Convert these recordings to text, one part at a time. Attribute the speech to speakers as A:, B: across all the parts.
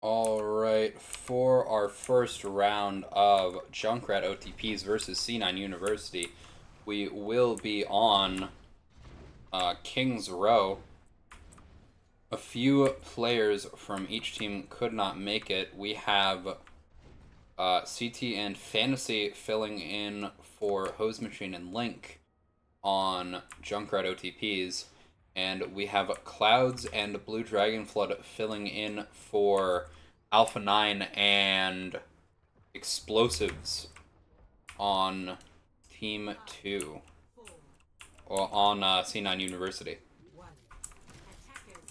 A: Alright, for our first round of Junkrat OTPs versus C9 University, we will be on King's Row. A few players from each team could not make it. We have CT and Fantasy filling in for Hose Machine and Link on Junkrat OTPs. And we have Clouds and Blue Dragon Flood filling in for Alpha 9 and Explosives on Team 2. Or on C9 University.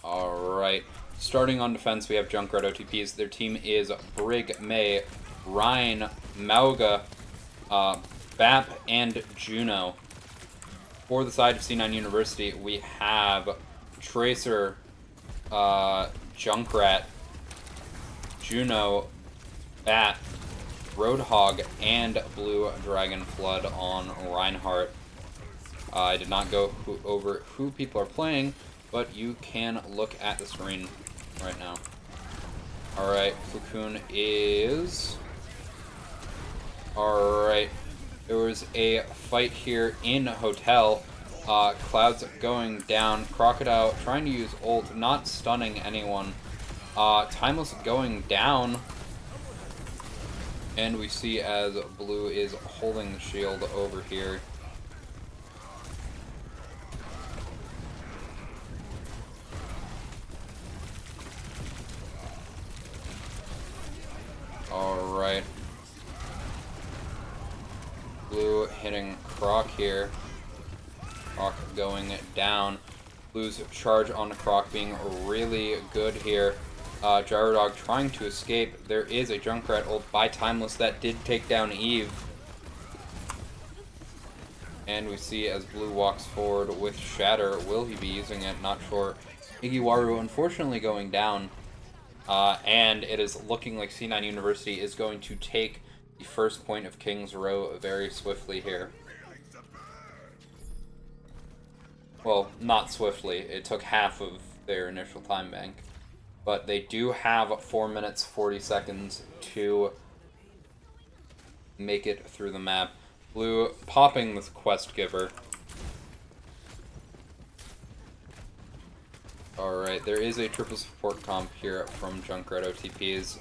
A: Alright. Starting on defense, we have Junkrat OTPs. Their team is Brig, May, Ryan, Mauga, Bap, and Juno. For the side of C9 University, we have Tracer, Junkrat, Juno, Bat, Roadhog, and Blue Dragon Flood on Reinhardt. I did not go over who people are playing, but you can look at the screen right now. Alright, Fukun is... Alright. There was a fight here in Hotel. Clouds going down. Crocodile trying to use ult, not stunning anyone. Timeless going down. And we see as Blue is holding the shield over here. Alright. Blue hitting Croc here. Croc going down. Blue's charge on Croc being really good here. Gyrodog trying to escape. There is a Junkrat ult by Timeless that did take down Eve. And we see as Blue walks forward with Shatter. Will he be using it? Not sure. Igiwaru unfortunately going down. And it is looking like C9 University is going to take the first point of King's Row very swiftly here. Well, not swiftly. It took half of their initial time bank. But they do have 4 minutes, 40 seconds to make it through the map. Blue popping this Quest Giver. Alright, there is a triple support comp here from Junkrat OTPs.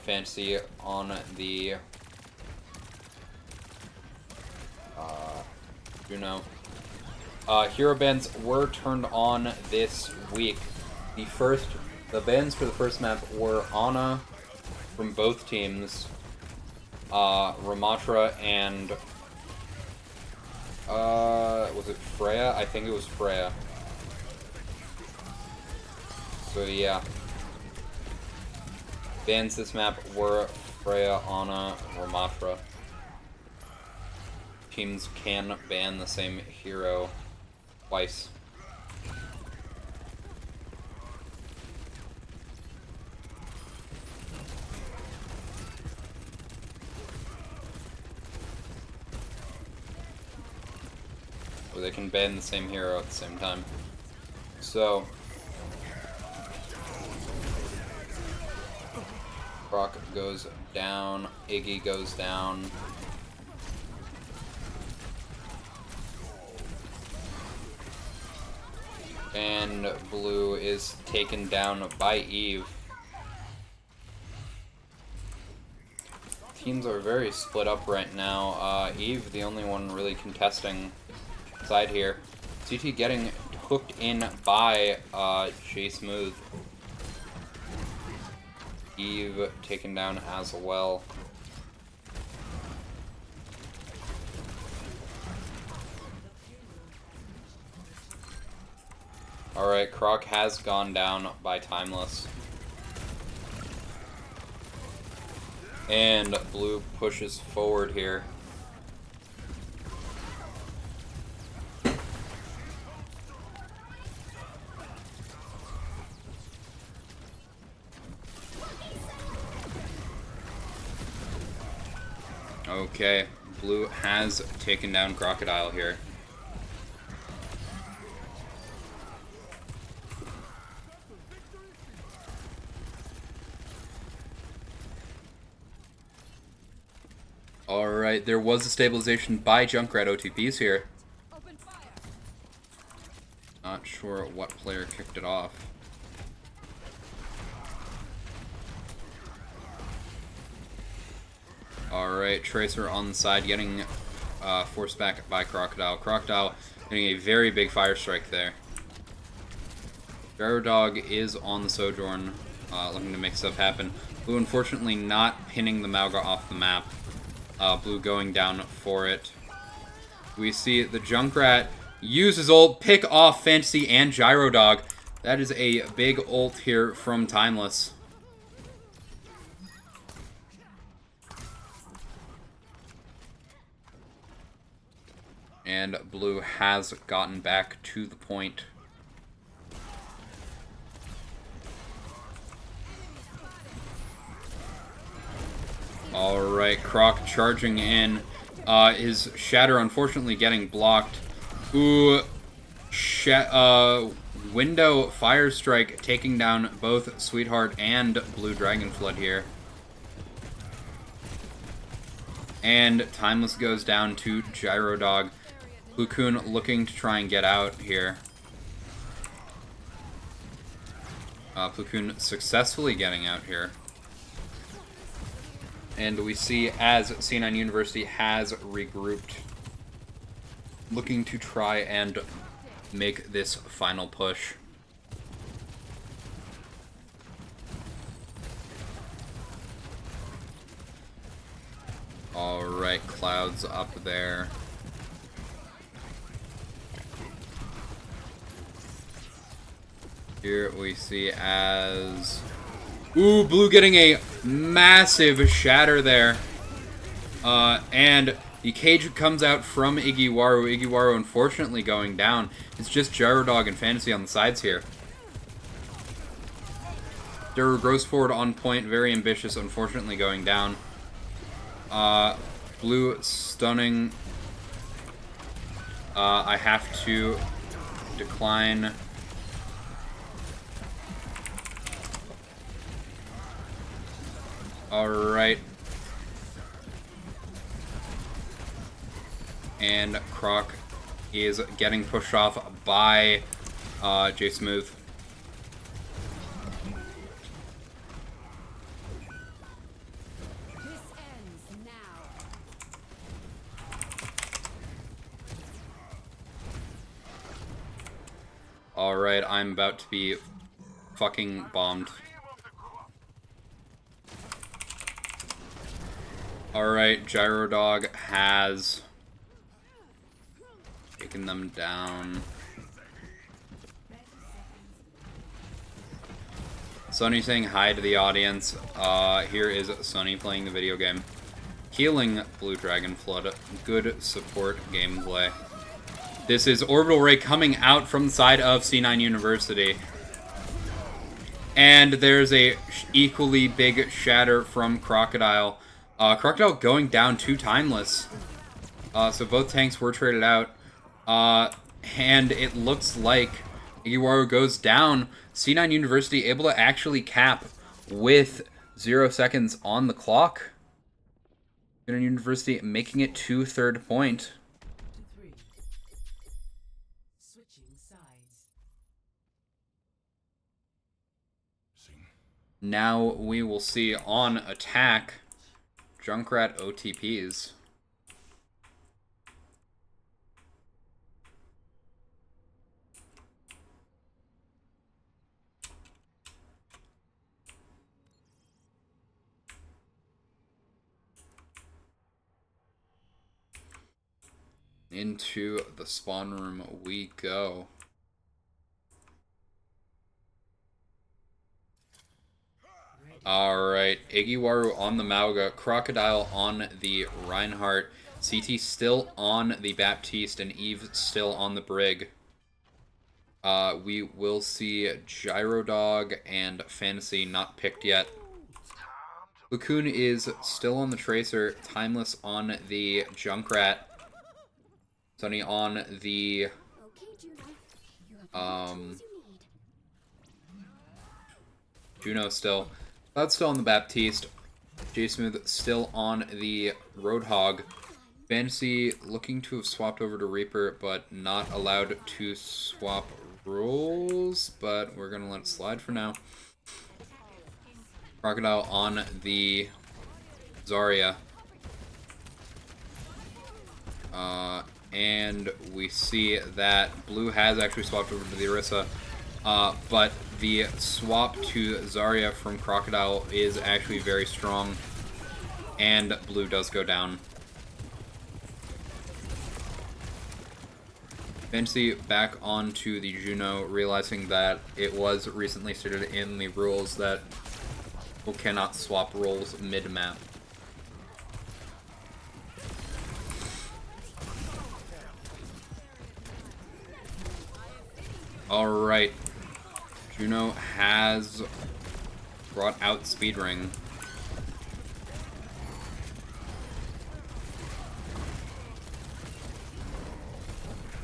A: Fantasy on the Juno. Hero bans were turned on this week. The bans for the first map were Ana from both teams, Ramatra and was it Freya? I think it was Freya. So yeah. Bans this map were Freya, Ana, Ramatra. Teams can ban the same hero twice. Or they can ban the same hero at the same time. So Croc goes down, Iggy goes down. And Blue is taken down by Eve. Teams are very split up right now. Eve, the only one really contesting side here. CT getting hooked in by J Smooth. Eve taken down as well. Alright, Croc has gone down by Timeless. And Blue pushes forward here. Okay, Blue has taken down Crocodile here. Alright, there was a stabilization by Junkrat OTPs here. Not sure what player kicked it off. Alright, Tracer on the side getting forced back by Crocodile. Crocodile getting a very big fire strike there. Gyro Dog is on the Sojourn, looking to make stuff happen. Blue unfortunately not pinning the Mauga off the map. Blue going down for it. We see the Junkrat use his ult, pick off Fantasy and Gyro Dog. That is a big ult here from Timeless. And Blue has gotten back to the point. Alright, Croc charging in. His Shatter unfortunately getting blocked. Ooh, Window Fire Strike taking down both Sweetheart and Blue Dragon Flood here. And Timeless goes down to Gyro Dog. Blue Coon looking to try and get out here. Blue Coon successfully getting out here. And we see as C9 University has regrouped, looking to try and make this final push. Alright, Cloud's up there. Here we see as... Ooh, Blue getting a massive shatter there. And the cage comes out from Igiwaru. Igiwaru unfortunately going down. It's just Gyro Dog and Fantasy on the sides here. Duru grows forward on point, very ambitious, unfortunately going down. Blue stunning. I have to decline. Alright. And Croc is getting pushed off by J Smooth. Alright, I'm about to be fucking bombed. Alright, Gyro Dog has taken them down. Sunny saying hi to the audience. Here is Sunny playing the video game. Healing Blue Dragon Flood. Good support gameplay. This is Orbital Ray coming out from the side of C9 University. And there's a equally big shatter from Crocodile. Crocodile going down to Timeless. So both tanks were traded out. And it looks like Igiwaru goes down. C9 University able to actually cap with 0 seconds on the clock. C9 University making it to third point. Now we will see on attack Junkrat OTPs. Into the spawn room we go. Alright, Igiwaru on the Mauga, Crocodile on the Reinhardt, CT still on the Baptiste, and Eve still on the Brig. We will see Gyro Dog and Fantasy not picked yet. Lacoon is still on the Tracer, Timeless on the Junkrat, Sunny on the Juno still. Cloud still on the Baptiste. J Smooth still on the Roadhog. Fantasy looking to have swapped over to Reaper, but not allowed to swap rules, but we're going to let it slide for now. Crocodile on the Zarya. And we see that blue has actually swapped over to the Orisa, but the swap to Zarya from Crocodile is actually very strong, and blue does go down. Fantasy back onto the Juno, realizing that it was recently stated in the rules that people cannot swap roles mid-map. Alright. Juno has brought out Speed Ring.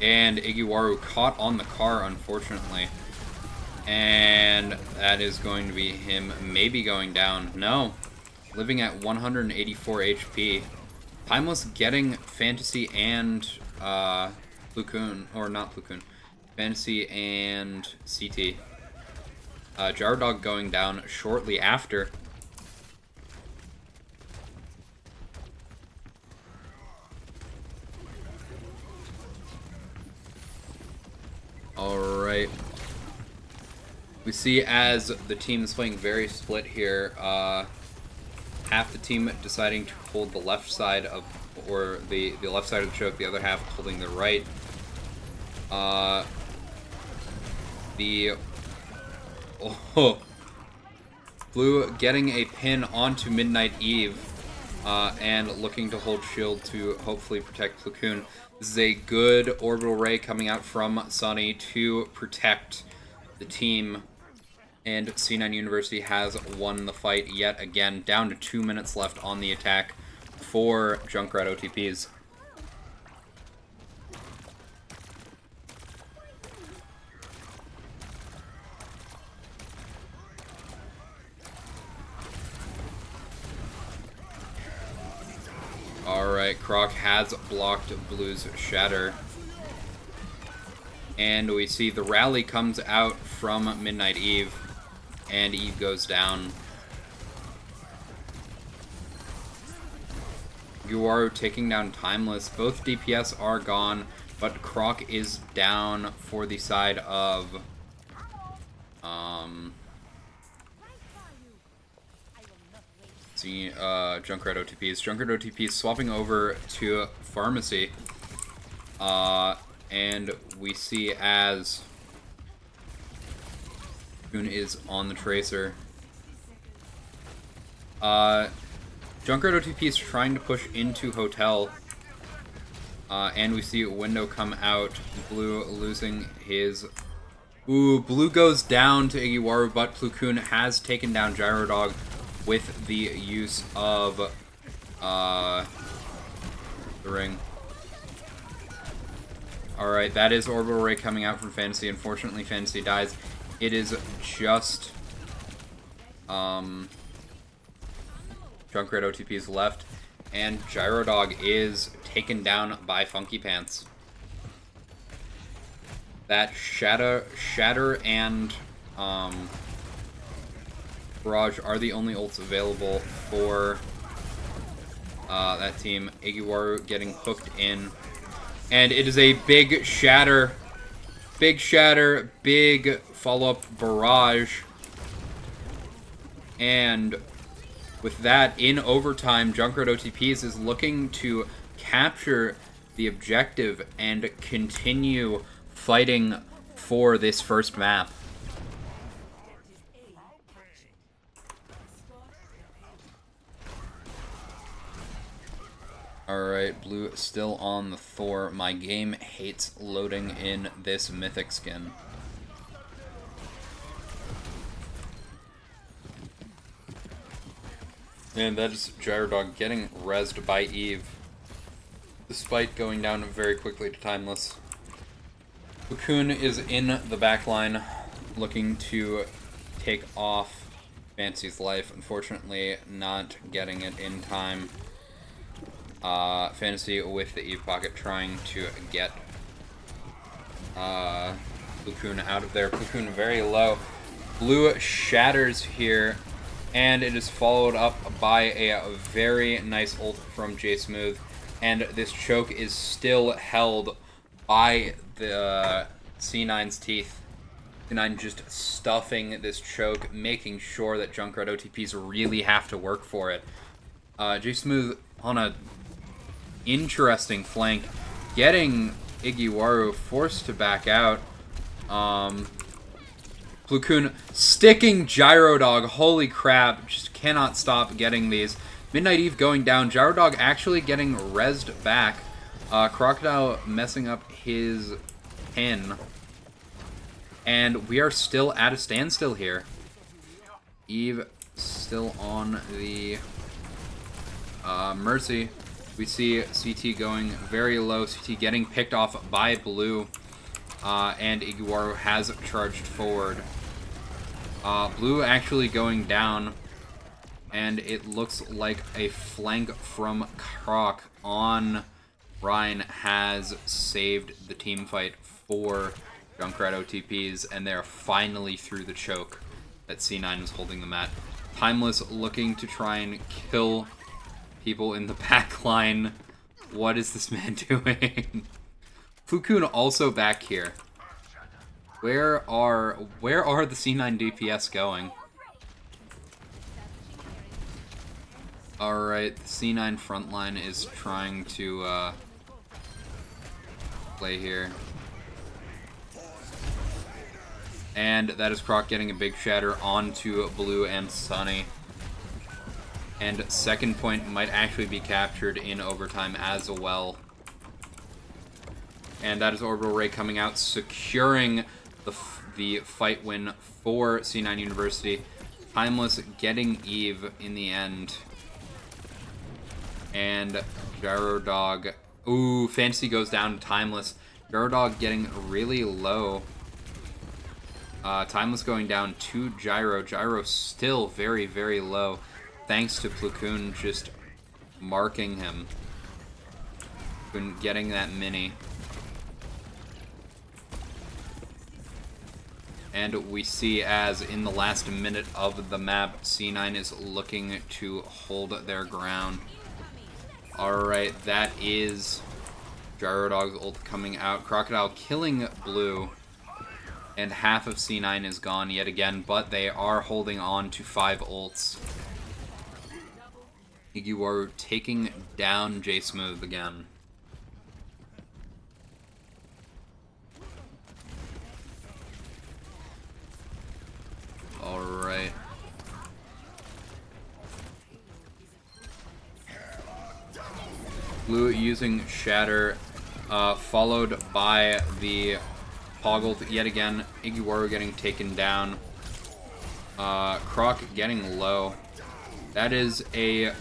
A: And Igiwaru caught on the car, unfortunately. And that is going to be him maybe going down. No. Living at 184 HP. Timeless getting Fantasy and Plukun, or not Plukun. Fantasy and CT. Gyrodog going down shortly after. Alright. We see as the team is playing very split here, half the team deciding to hold the left side of, or the left side of the choke, the other half holding the right. Blue getting a pin onto Midnight Eve, and looking to hold shield to hopefully protect Platoon. This is a good orbital ray coming out from Sunny to protect the team, and C9 University has won the fight yet again, down to 2 minutes left on the attack for Junkrat OTPs. Alright, Croc has blocked Blue's Shatter. And we see the rally comes out from Midnight Eve, and Eve goes down. Guaru taking down Timeless. Both DPS are gone, but Croc is down for the side of Junkrat OTPs. Junkrat OTPs swapping over to Pharmacy. And we see as Poon is on the Tracer. Junkrat OTP is trying to push into Hotel. And we see Window come out. Blue losing his... Ooh, Blue goes down to Igiwaru, but Plukun has taken down Gyrodog with the use of the ring. Alright, that is Orbital Ray coming out from Fantasy. Unfortunately, Fantasy dies. It is just Junkrat OTPs left, and Gyrodog is taken down by Funky Pants. That Shatter and Barrage are the only ults available for that team. Igiwaru getting hooked in. And it is a big Shatter. Big Shatter, big follow-up Barrage. And with that, in overtime, Junkrat OTPs is looking to capture the objective and continue fighting for this first map. Alright, Blue still on the Thor. My game hates loading in this mythic skin. And that is Gyrodog getting rezzed by Eve, despite going down very quickly to Timeless. Cocoon is in the backline, looking to take off Fancy's life. Unfortunately, not getting it in time. Fantasy with the Eve Pocket trying to get Plukun out of there. Plukun very low. Blue shatters here, and it is followed up by a very nice ult from J-Smooth, and this choke is still held by the C9's teeth. C9 just stuffing this choke, making sure that Junkrat OTPs really have to work for it. J-Smooth on a interesting flank, getting Igiwaru forced to back out. Plukun sticking Gyro Dog, holy crap, just cannot stop getting these. Midnight Eve going down, Gyro Dog actually getting rezzed back. Crocodile messing up his pin. And we are still at a standstill here. Eve still on the Mercy. We see CT going very low. CT getting picked off by Blue. And Igiwaru has charged forward. Blue actually going down. And it looks like a flank from Croc on Ryan has saved the team fight for Junkrat OTPs. And they're finally through the choke that C9 is holding them at. Timeless looking to try and kill people in the back line. What is this man doing? Plukun also back here. Where are the C9 DPS going? Alright, the C9 frontline is trying to play here. And that is Croc getting a big shatter onto Blue and Sunny. And second point might actually be captured in overtime as well. And that is Orbital Ray coming out, securing the fight win for C9 University. Timeless getting Eve in the end. And Gyro Dog. Ooh, Fantasy goes down to Timeless. Gyro Dog getting really low. Timeless going down to Gyro. Gyro still very, very low. Thanks to Plukun just marking him. Plukun getting that mini. And we see as in the last minute of the map, C9 is looking to hold their ground. Alright, that is Gyro Dog's ult coming out. Crocodile killing Blue. And half of C9 is gone yet again, but they are holding on to 5 ults. Igiwaru taking down J-Smooth again. Alright. Blue using Shatter, followed by the Poggle yet again. Igiwaru getting taken down. Croc getting low. That is a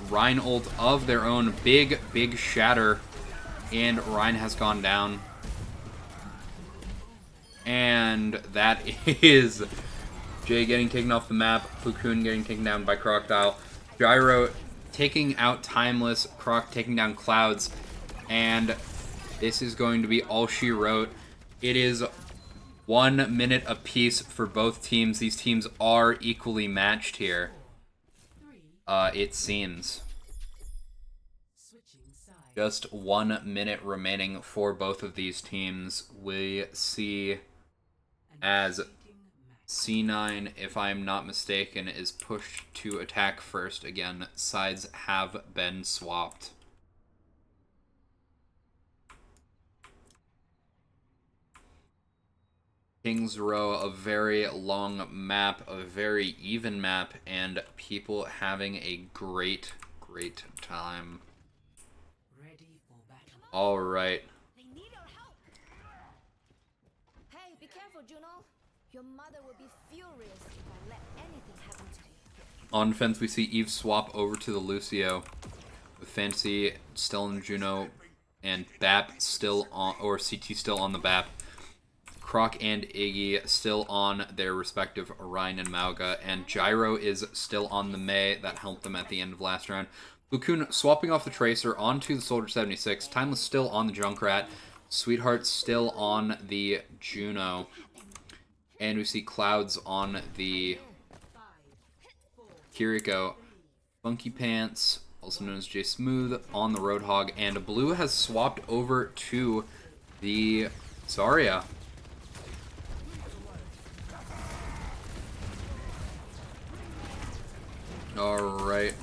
A: Rhine ult of their own. Big, big shatter. And Rhine has gone down. And that is Jay getting taken off the map. Plukun getting taken down by Crocodile. Gyro taking out Timeless. Croc taking down Clouds. And this is going to be all she wrote. It is 1 minute apiece for both teams. These teams are equally matched here. It seems. Just 1 minute remaining for both of these teams. We see as C9, if I'm not mistaken, is pushed to attack first. Again, sides have been swapped. Kings Row, a very long map, a very even map, and people having a great, great time. All right.
B: They need our help. Hey, be careful, Juno. Your mother will be furious if I let anything happen to you.
A: On defense, we see Eve swap over to the Lucio, with Fantasy still on Juno, and BAP still on, or CT still on the BAP. Croc and Iggy still on their respective Rhine and Mauga, and Gyro is still on the Mei that helped them at the end of last round. Lukun swapping off the Tracer onto the Soldier 76. Timeless still on the Junkrat. Sweetheart still on the Juno. And we see Clouds on the Kiriko. Funky Pants, also known as J Smooth, on the Roadhog. And Blue has swapped over to the Zarya. Alright.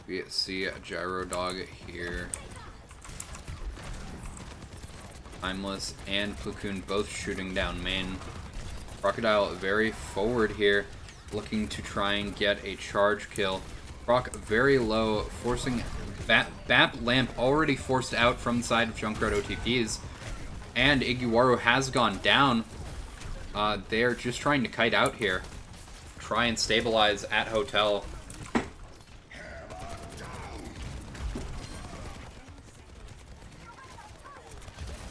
A: We see a Gyro Dog here. Timeless and Platoon both shooting down main. Crocodile very forward here, looking to try and get a charge kill. Croc very low, forcing Bap Lamp already forced out from the side of Junkrat OTPs. And Iguaru has gone down. They're just trying to kite out here. Try and stabilize at Hotel.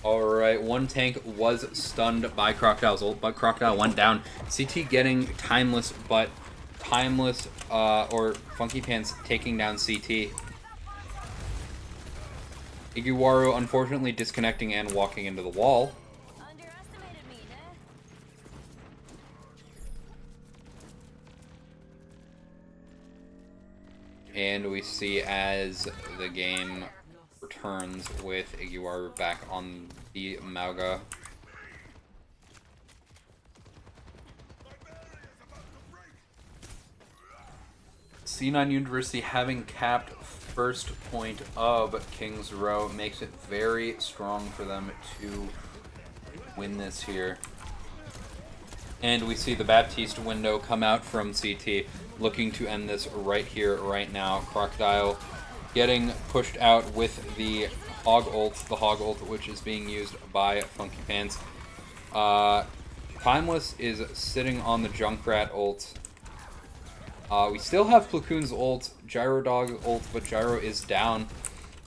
A: Alright, one tank was stunned by Crocodile's ult, but Crocodile went down. CT getting Timeless, but Timeless, or Funky Pants taking down CT. Iguaru unfortunately disconnecting and walking into the wall.
B: Underestimated me, nah?
A: And we see as the game returns with Iguaru back on the Mauga. C9 University having capped first point of King's Row makes it very strong for them to win this here. And we see the Baptiste window come out from CT, looking to end this right here, right now. Crocodile getting pushed out with the Hog ult, which is being used by Funky Pants. Timeless is sitting on the Junkrat ult. We still have Platoon's ult, Gyro Dog ult, but Gyro is down.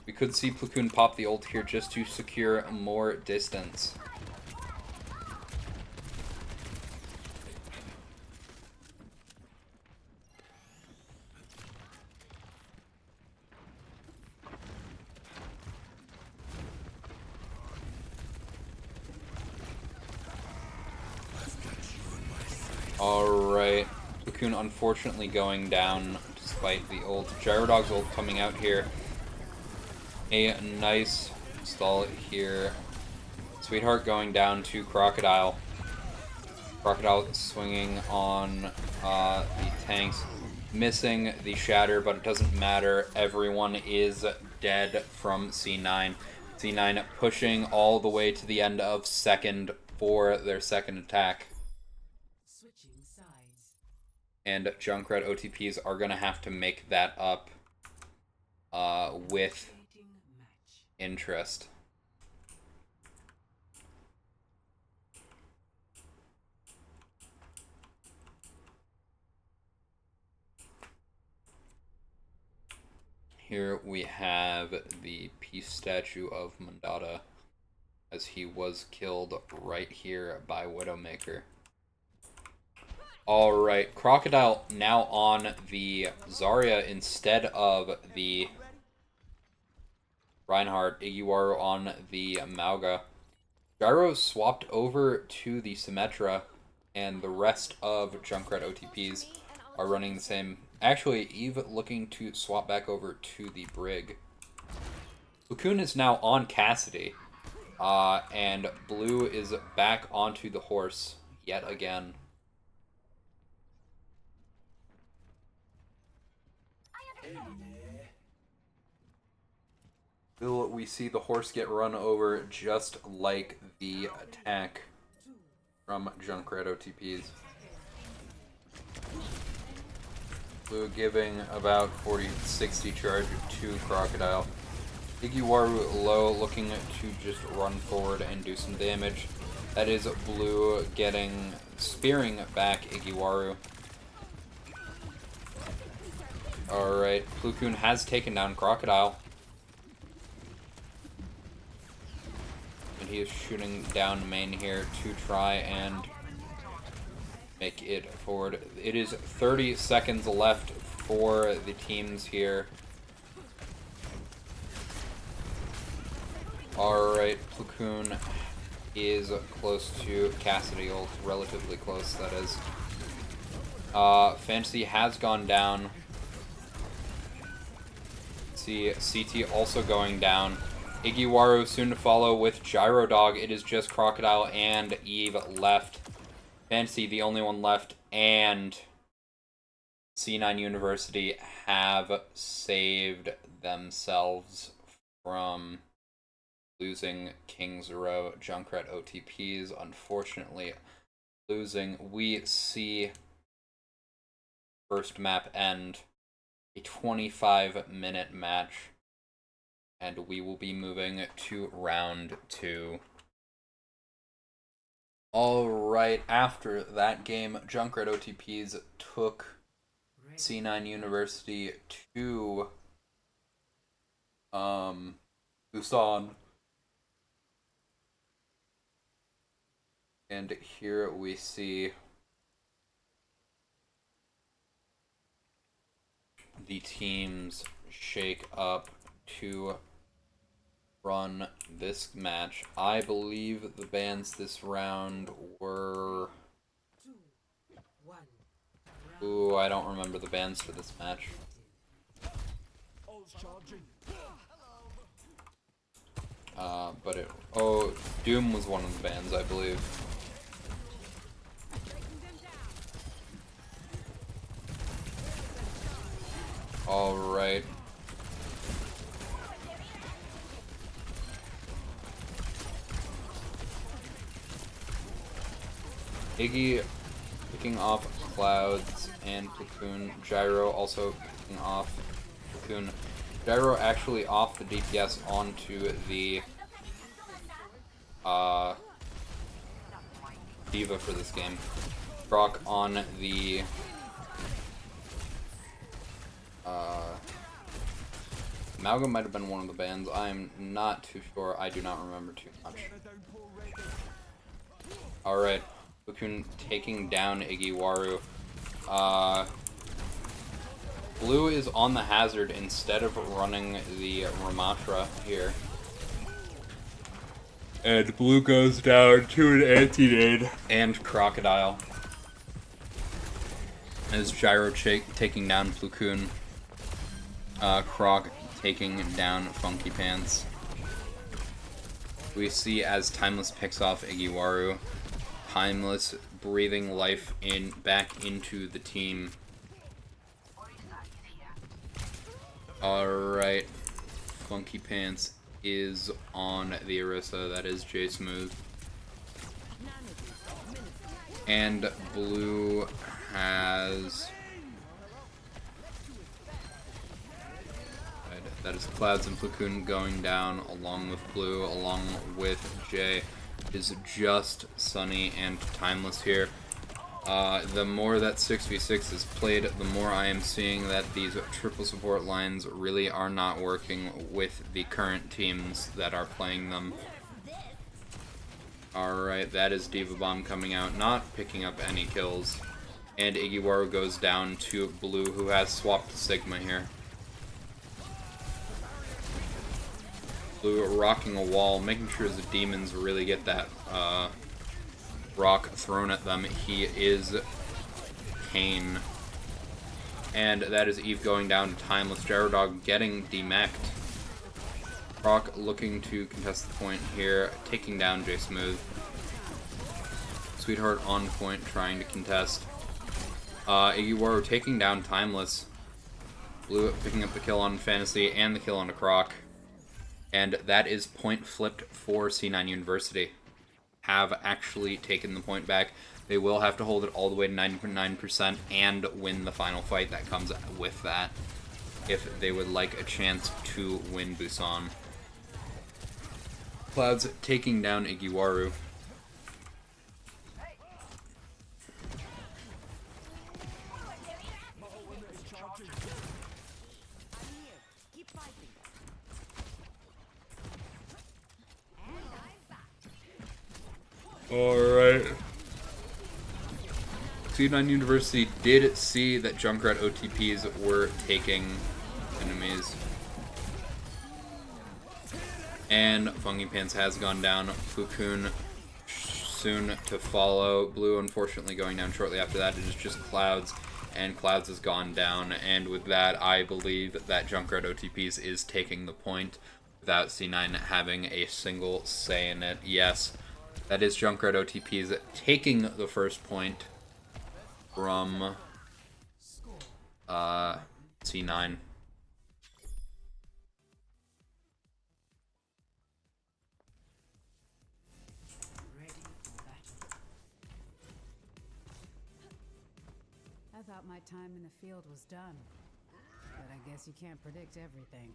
A: We could see Platoon pop the ult here just to secure more distance. Alright, Platoon unfortunately going down despite the ult. Gyro Dog's ult coming out here. A nice stall here. Sweetheart going down to Crocodile. Crocodile swinging on the tanks. Missing the Shatter, but it doesn't matter. Everyone is dead from C9. C9 pushing all the way to the end of second for their second attack. And Junkrat OTPs are going to have to make that up with interest. Here we have the peace statue of Mandata as he was killed right here by Widowmaker. Alright, Crocodile now on the Zarya instead of the Reinhardt. Iguaru on the Mauga. Gyro swapped over to the Symmetra, and the rest of Junkrat OTPs are running the same. Actually, Eve looking to swap back over to the Brig. Lukun is now on Cassidy, and Blue is back onto the horse yet again. Still, we see the horse get run over just like the attack from Junkrat OTPs. Blue giving about 40-60 charge to Crocodile. Iguaru low, looking to just run forward and do some damage. That is Blue getting, spearing back Iguaru. Alright, Platoon has taken down Crocodile. And he is shooting down main here to try and make it forward. It is 30 seconds left for the teams here. Alright, Platoon is close to Cassidy, or relatively close, that is. Fantasy has gone down. See, CT also going down. Igiwaru soon to follow with Gyro Dog. It is just Crocodile and Eve left. Fantasy, the only one left, and C9 University have saved themselves from losing King's Row. Junkrat OTPs, unfortunately, losing. We see first map end, a 25-minute match, and we will be moving to round 2. Alright, after that game, Junkrat OTPs took C9 University to Busan. And here we see the teams shake up to run this match. I believe the bans this round were... Ooh, I don't remember the bans for this match. But it... Oh, Doom was one of the bans, I believe. Alright. Iggy picking off Clouds and Platoon. Gyro also picking off Platoon. Gyro actually off the DPS onto the Diva for this game. Brock on the Amalgam might have been one of the bans. I'm not too sure. I do not remember too much. Alright. Platoon taking down Igiwaru. Blue is on the hazard instead of running the Ramatra here. And Blue goes down to an anti-nade and Crocodile. As Gyro taking down Platoon. Croc taking down Funky Pants. We see as Timeless picks off Igiwaru. Timeless breathing life back into the team. Alright. Funky Pants is on the Orisa. That is J Smooth. And Blue has... That is Clouds and Platoon going down along with Blue, along with Jay. Is just Sunny and Timeless here. The more that 6v6 is played, the more I am seeing that these triple support lines really are not working with the current teams that are playing them. Alright, that is Diva Bomb coming out, not picking up any kills. And Igiwaru goes down to Blue, who has swapped Sigma here. Blue rocking a wall, making sure the demons really get that rock thrown at them. He is Kane. And that is Eve going down to Timeless. Gyro Dog getting demeched. Rock looking to contest the point here, taking down J Smooth. Sweetheart on point, trying to contest. Igiwaru taking down Timeless. Blue picking up the kill on Fantasy and the kill on Croc. And that is point flipped for C9 University. Have actually taken the point back. They will have to hold it all the way to 99% and win the final fight that comes with that, if they would like a chance to win Busan. Clouds taking down Igiwaru. Alright. C9 University did see that Junkrat OTPs were taking enemies. And Funky Pants has gone down. Cocoon soon to follow. Blue unfortunately going down shortly after that. It is just Clouds, and Clouds has gone down. And with that, I believe that Junkrat OTPs is taking the point without C9 having a single say in it. Yes, that is Junkrat OTPs taking the first point from C9.
C: I thought my time in the field was done, but I guess you can't predict everything.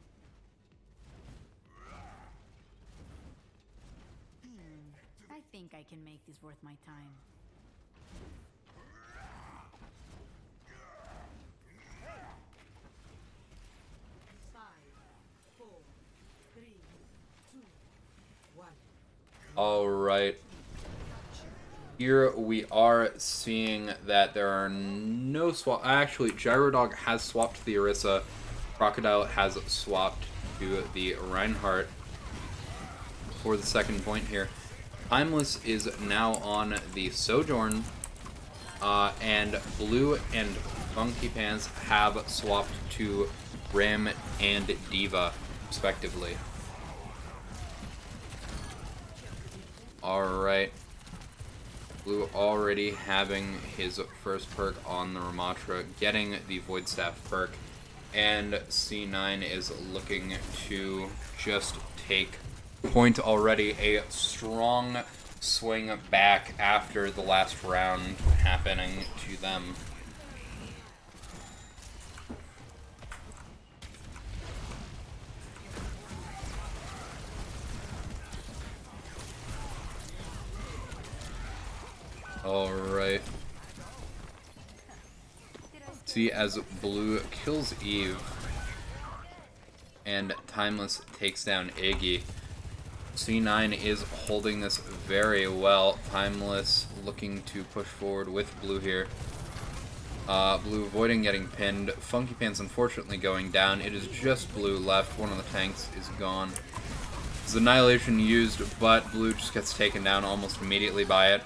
D: I think I can make this worth my time.
A: All right. Here we are seeing that there are no swap. Actually, Gyrodog has swapped to the Orisa. Crocodile has swapped to the Reinhardt for the second point here. Timeless is now on the Sojourn, and Blue and Funky Pants have swapped to Rim and Diva, respectively. Alright. Blue already having his first perk on the Ramatra, getting the Void Staff perk, and C9 is looking to just take point already. A strong swing back after the last round happening to them. Alright. See, as Blue kills Eve and Timeless takes down Iggy, C9 is holding this very well. Timeless looking to push forward with Blue here. Blue avoiding getting pinned. Funky Pants unfortunately going down. It is just Blue left. One of the tanks is gone. There's Annihilation used, but Blue just gets taken down almost immediately by it.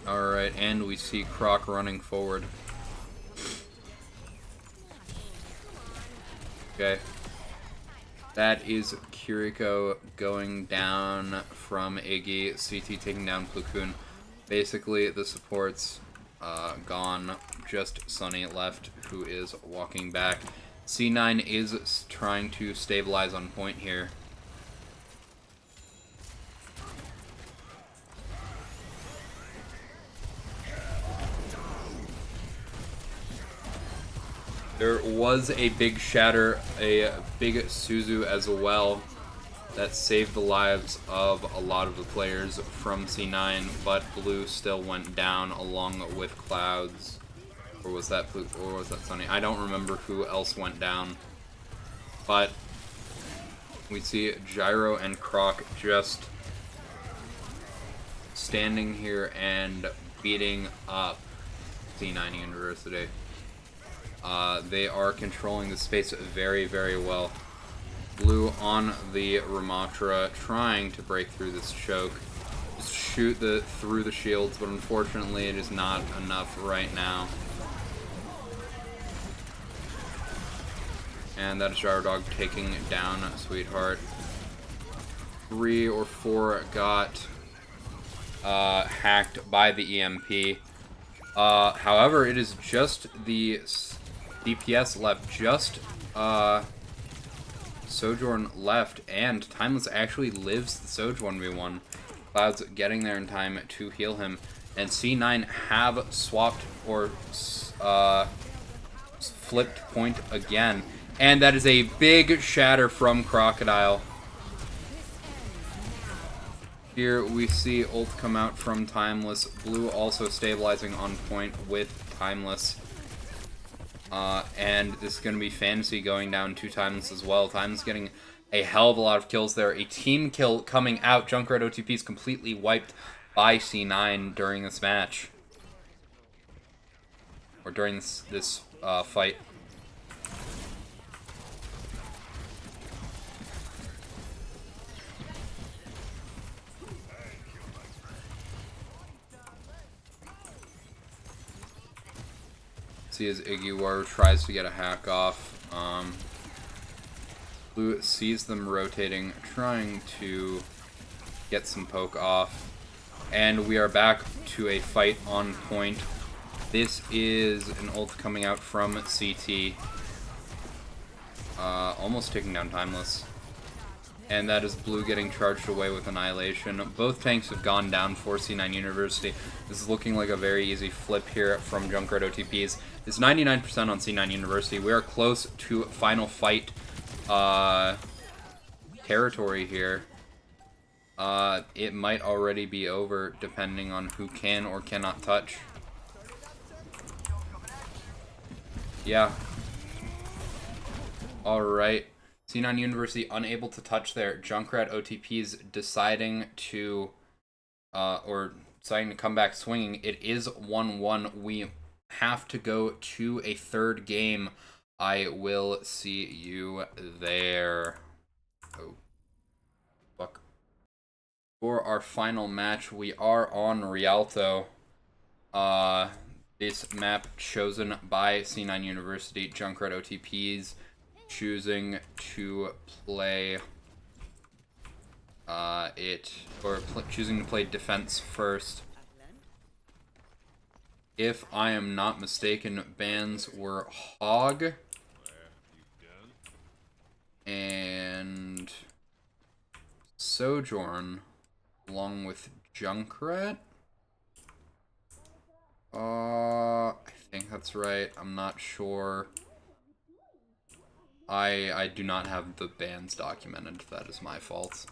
A: Alright, and we see Croc running forward. Okay. That is Kiriko going down from Iggy. CT taking down Platoon. Basically, the support's gone. Just Sunny left, who is walking back. C9 is trying to stabilize on point here. There was a big shatter, a big Suzu as well, that saved the lives of a lot of the players from C9, but Blue still went down along with Clouds. Or was that Blue, or was that Sunny? I don't remember who else went down. But we see Gyro and Croc just standing here and beating up C9 University. They are controlling the space very, very well. Blue on the Ramatra, trying to break through this choke. Just shoot through the shields, but unfortunately it is not enough right now. And that is Gyrodog taking down Sweetheart. 3 or 4 got hacked by the EMP. However, it is just the DPS left, just Sojourn left, and Timeless actually lives the Soj 1v1. Cloud's getting there in time to heal him, and C9 have swapped or flipped point again, and that is a big shatter from Crocodile. Here we see ult come out from Timeless. Blue also stabilizing on point with Timeless. And this is going to be Fantasy going down to Timeless as well. Timeless getting a hell of a lot of kills there. A team kill coming out. Junkrat OTPs completely wiped by C9 during this match. Or during this fight. See as Iggy tries to get a hack off. Blue sees them rotating, trying to get some poke off. And we are back to a fight on point. This is an ult coming out from CT. Almost taking down Timeless. And that is Blue getting charged away with Annihilation. Both tanks have gone down for C9 University. This is looking like a very easy flip here from Junkrat OTPs. It's 99% on C9 University. We are close to final fight territory here. It might already be over depending on who can or cannot touch. Yeah. Alright. C9 University unable to touch there. Junkrat OTPs deciding to come back swinging. It is 1-1. We have to go to a third game. I will see you there. Oh. Fuck. For our final match, we are on Rialto. This map chosen by C9 University. Junkrat OTPs choosing to play choosing to play defense first. If I am not mistaken, bans were Hog and Sojourn along with Junkrat. I think that's right. I'm not sure. I do not have the bans documented. That is my fault.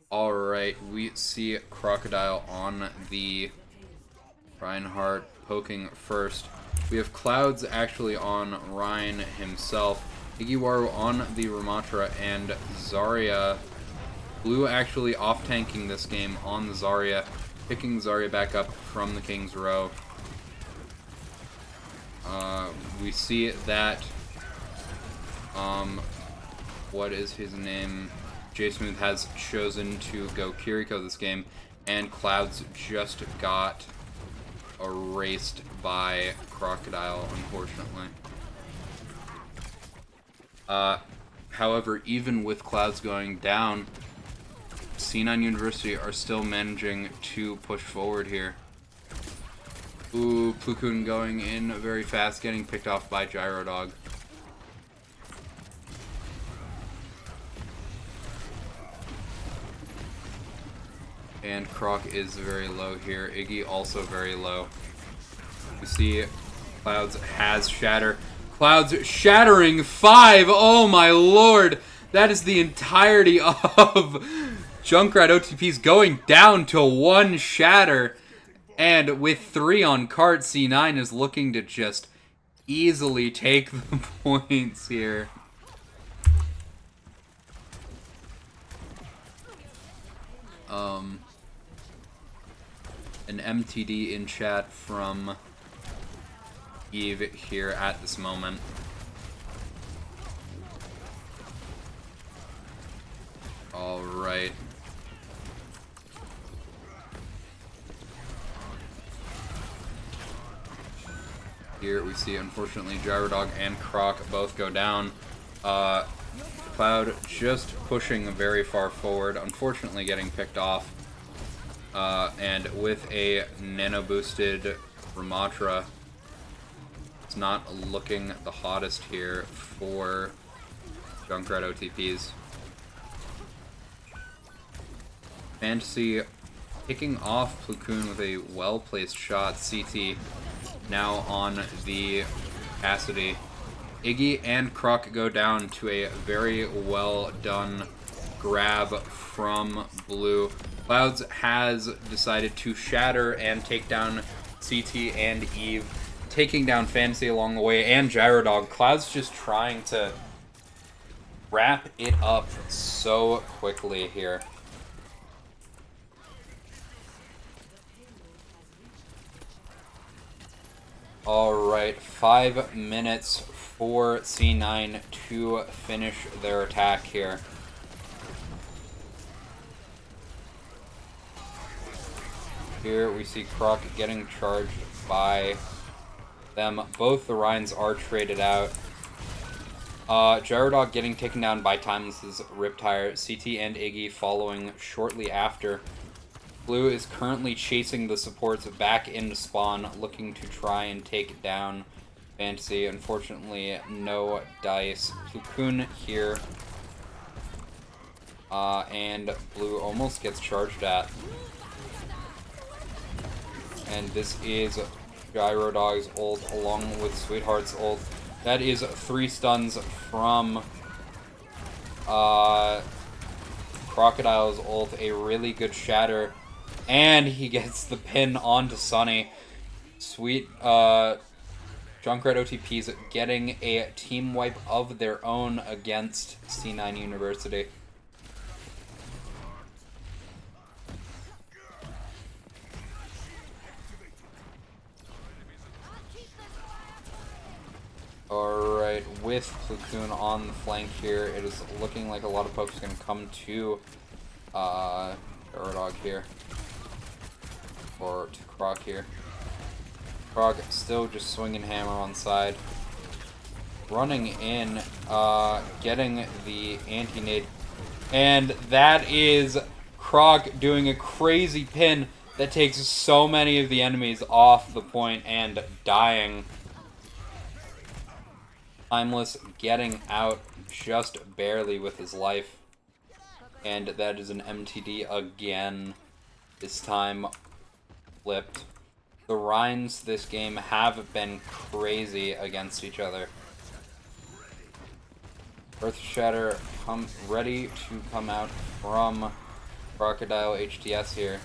A: Alright, we see Crocodile on the Reinhardt poking first. We have Clouds actually on Ryan himself. Igiwaru on the Ramatra and Zarya. Blue actually off-tanking this game on the Zarya, picking Zarya back up from the King's Row. We see that, what is his name? J-Smooth has chosen to go Kiriko this game, and Clouds just got erased by Crocodile, unfortunately. However, even with Clouds going down, C9 University are still managing to push forward here. Ooh, Plukun going in very fast, getting picked off by Gyro Dog. And Croc is very low here. Iggy also very low. We see Clouds has Shatter. Clouds shattering 5! Oh my lord! That is the entirety of Junkrat OTPs going down to 1 Shatter. And with 3 on cart, C9 is looking to just easily take the points here. An MTD in chat from Eve here at this moment. Alright. Here we see, unfortunately, Gyrodog and Croc both go down. Cloud just pushing very far forward, unfortunately getting picked off. And with a nano-boosted Ramatra, it's not looking the hottest here for Junkrat OTPs. Fantasy picking off Plukun with a well-placed shot. CT now on the Cassidy. Iggy and Croc go down to a very well done grab from Blue. Clouds has decided to shatter and take down CT and Eve, taking down Fantasy along the way and Gyrodog. Clouds just trying to wrap it up so quickly here. Alright, 5 minutes for C9 to finish their attack here. Here we see Croc getting charged by them. Both the Ryans are traded out. Gyrodog getting taken down by Timeless's Riptire. CT and Iggy following shortly after. Blue is currently chasing the supports back into spawn, looking to try and take down Fantasy. Unfortunately, no dice. Plukun here. And Blue almost gets charged at. And this is Gyrodog's ult along with Sweetheart's ult. That is 3 stuns from Crocodile's ult. A really good shatter. And he gets the pin onto Sunny. Sweet Junkrat OTPs getting a team wipe of their own against C9 University. Alright, with Platoon on the flank here, it is looking like a lot of folks are going to come to Gyrodog here. Or to Croc here. Croc still just swinging hammer on side. Running in, getting the anti-nade. And that is Croc doing a crazy pin that takes so many of the enemies off the point and dying. Timeless getting out just barely with his life. And that is an MTD again. This time flipped. The Ryans this game have been crazy against each other. Earth Shatter ready to come out from Crocodile HTS here.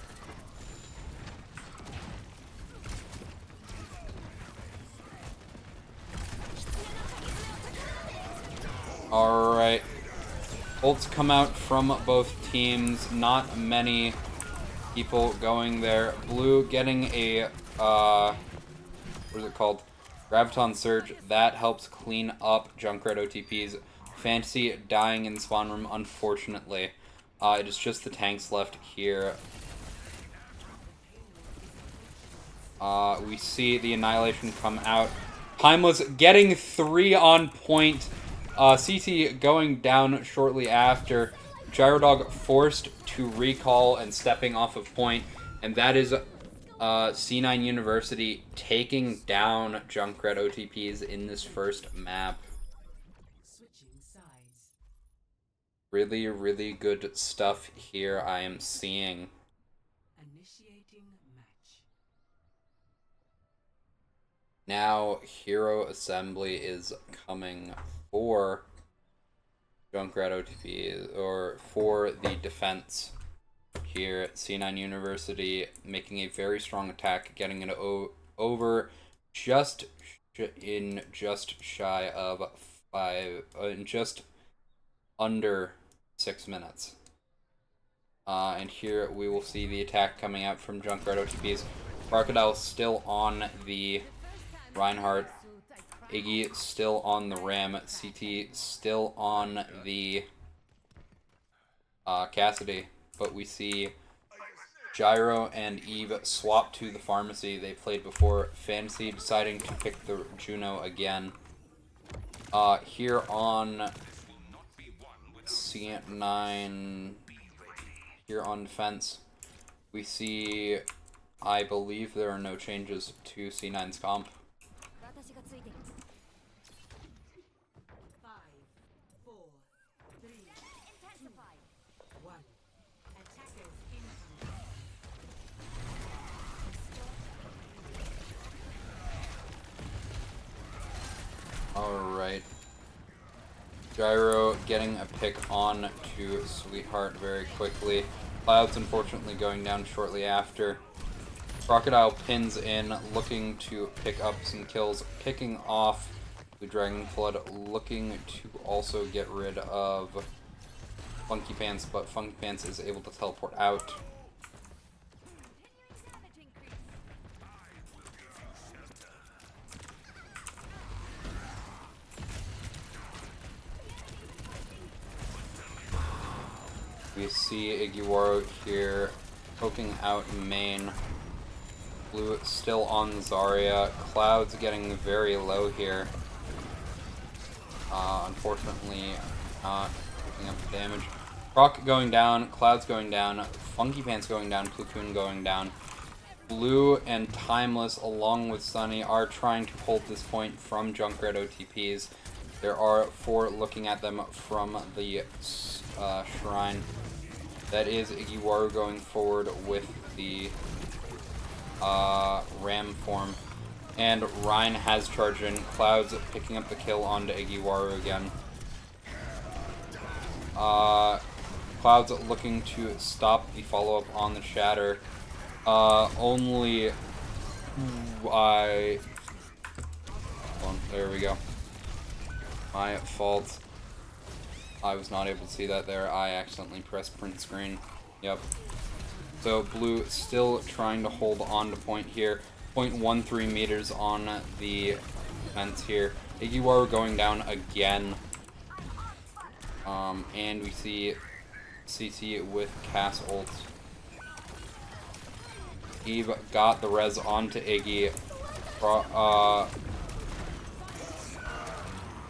A: Alright. Ults come out from both teams. Not many people going there. Blue getting a, what is it called? Graviton Surge. That helps clean up Junkrat OTPs. Fantasy dying in spawn room, unfortunately. It is just the tanks left here. We see the Annihilation come out. Timeless getting 3 on point. CT going down shortly after. Gyrodog forced to recall and stepping off of point. And that is C9 University taking down Junkrat OTPs in this first map. Really, really good stuff here I am seeing. Now, Hero Assembly is coming for Junkrat OTP, or for the defense here at C9 University, making a very strong attack, getting it over just shy of 5, just under 6 minutes. And here we will see the attack coming out from Junkrat OTPs. Crocodile still on the Reinhardt. Iggy still on the Ram. CT still on the Cassidy. But we see Gyro and Eve swap to the pharmacy they played before. Fantasy deciding to pick the Juno again. Here on C9, here on defense, we see, I believe there are no changes to C9's comp. Alright. Gyro getting a pick on to Sweetheart very quickly. Clouds unfortunately going down shortly after. Crocodile pins in, looking to pick up some kills, picking off The Dragon Flood looking to also get rid of Funky Pants, but Funky Pants is able to teleport out. We see Igiwaru here poking out main. Blue still on Zarya. Cloud's getting very low here. Unfortunately, not picking up the damage. Croc going down, Cloud's going down, Funky Pants going down, Platoon going down. Blue and Timeless, along with Sunny, are trying to hold this point from Junkrat OTPs. There are 4 looking at them from the shrine. That is Igiwaru going forward with the Ram form. And Ryan has charged in. Cloud's picking up the kill onto Igiwaru again. Cloud's looking to stop the follow-up on the Shatter. Only... there we go. My fault. I was not able to see that there. I accidentally pressed print screen. Yep. So Blue still trying to hold on to point here. 0.13 meters on the fence here. Igiwaru going down again. And we see CT with Cass ult. Eve got the res onto Iggy.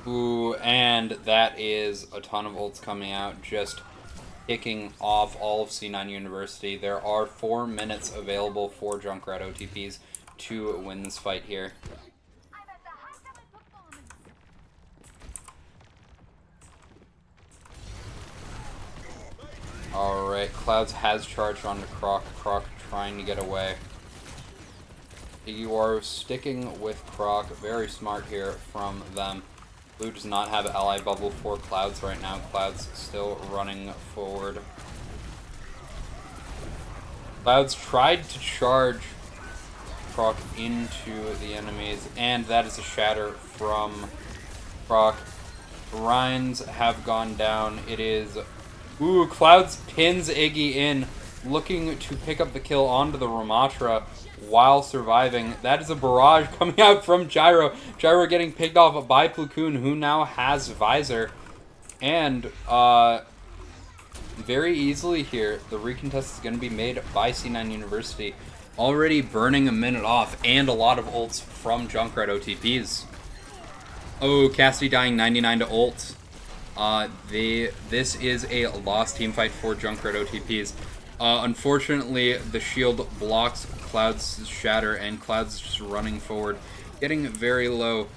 A: Ooh, and that is a ton of ults coming out, just kicking off all of C9 University. There are 4 minutes available for Junkrat OTPs to win this fight here. Alright, Clouds has charged onto Croc. Croc trying to get away. Igiwaru sticking with Croc. Very smart here from them. Blue does not have ally bubble for Clouds right now. Clouds still running forward. Clouds tried to charge Croc into the enemies, and that is a shatter from Croc. Rhines have gone down. It is... Ooh, Clouds pins Iggy in, looking to pick up the kill onto the Ramatra while surviving. That is a barrage coming out from Gyro. Gyro getting picked off by Platoon, who now has Visor. And, very easily here, the recontest is going to be made by C9 University. Already burning a minute off, and a lot of ults from Junkrat OTPs. Oh, Cassidy dying 99 to ult. This is a lost team fight for Junkrat OTPs. Unfortunately, the shield blocks Cloud's shatter, and Cloud's just running forward, getting very low.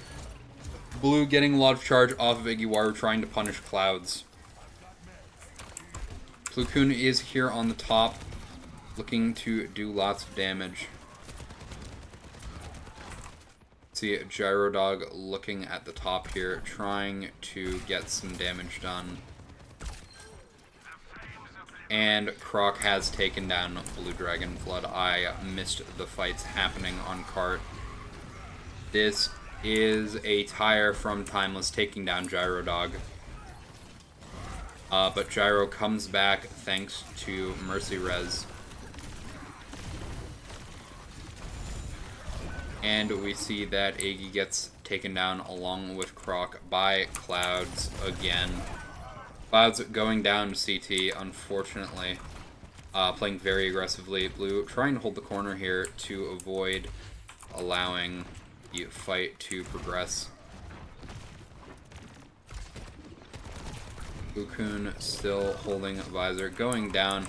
A: Blue getting a lot of charge off of Igiwaru, trying to punish Clouds. Platoon is here on the top, looking to do lots of damage. See Gyrodog looking at the top here, trying to get some damage done. And Croc has taken down Blue Dragon Flood. I missed the fights happening on cart. This is a tire from Timeless taking down Gyrodog. But Gyro comes back thanks to Mercy Res. And we see that Iggy gets taken down along with Croc by Clouds again. Clouds going down to CT, unfortunately. Playing very aggressively. Blue trying to hold the corner here to avoid allowing the fight to progress. Ukun still holding Visor, going down.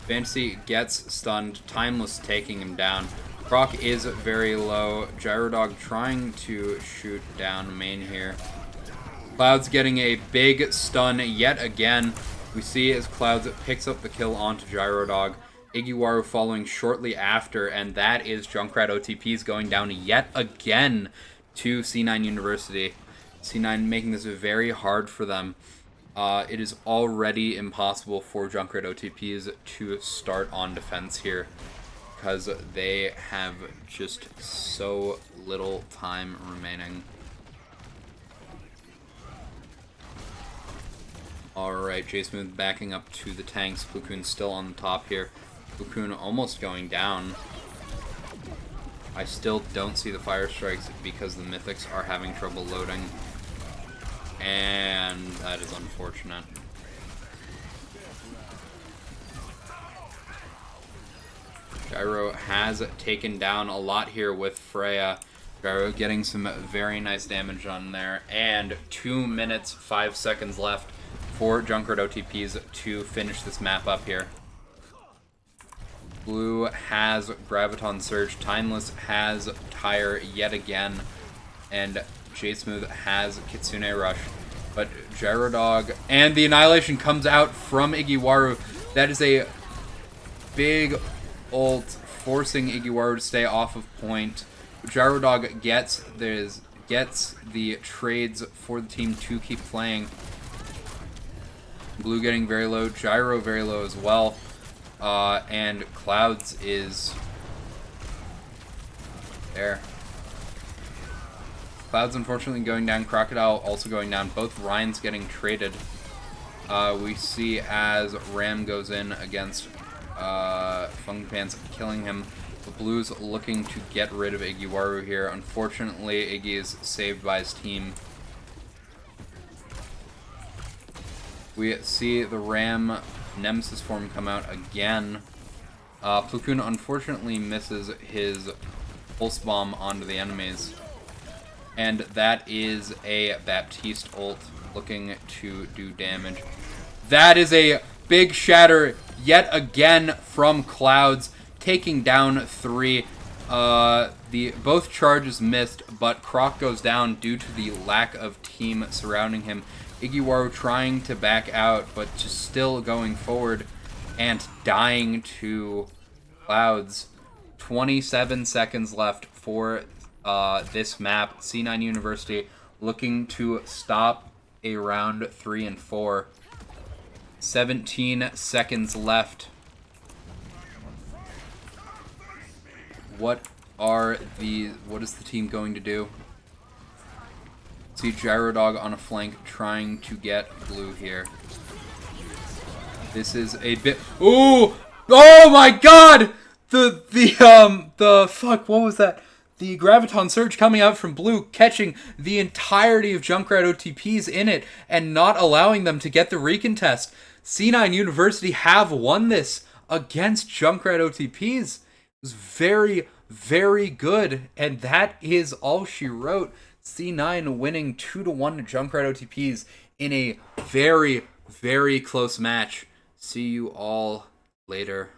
A: Fantasy gets stunned, Timeless taking him down. Croc is very low. Gyrodog trying to shoot down main here. Clouds getting a big stun yet again. We see as Clouds picks up the kill onto Gyrodog. Igiwaru following shortly after, and that is Junkrat OTPs going down yet again to C9 University. C9 making this very hard for them. It is already impossible for Junkrat OTPs to start on defense here, because they have just so little time remaining. Alright, J-Smooth backing up to the tanks. Blue Coon still on the top here. Blue Coon almost going down. I still don't see the fire strikes because the mythics are having trouble loading. And that is unfortunate. Gyro has taken down a lot here with Freya. Gyro getting some very nice damage on there. And 2 minutes, 5 seconds left for Junkrat OTPs to finish this map up here. Blue has Graviton Surge. Timeless has Tire yet again. And J-Smooth has Kitsune Rush. But Gyrodog and the Annihilation comes out from Igiwaru. That is a big ult forcing Igiwaru to stay off of point. Gyrodog gets the trades for the team to keep playing. Blue getting very low, Gyro very low as well. And Clouds is there. Clouds unfortunately going down, Crocodile also going down. Both Ryan's getting traded. We see as Ram goes in against Funky Pants, killing him. The Blues looking to get rid of Igiwaru here. Unfortunately, Iggy is saved by his team. We see the Ram Nemesis form come out again. Blue Coon unfortunately misses his pulse bomb onto the enemies. And that is a Baptiste ult looking to do damage. That is a big shatter yet again from Clouds, taking down 3. Both charges missed, but Croc goes down due to the lack of team surrounding him. Igiwaru trying to back out, but just still going forward and dying to Clouds. 27 seconds left for this map. C9 University looking to stop a round 3 and 4. 17 seconds left. What is the team going to do? See Gyrodog on a flank trying to get Blue here. This is a bit. Ooh! Oh my God! The fuck, what was that? The Graviton Surge coming out from Blue, catching the entirety of Junkrat OTPs in it and not allowing them to get the recontest. C9 University have won this against Junkrat OTPs. It was very, very good, and that is all she wrote. C9 winning 2-1 to Junkrat OTPs in a very, very close match. See you all later.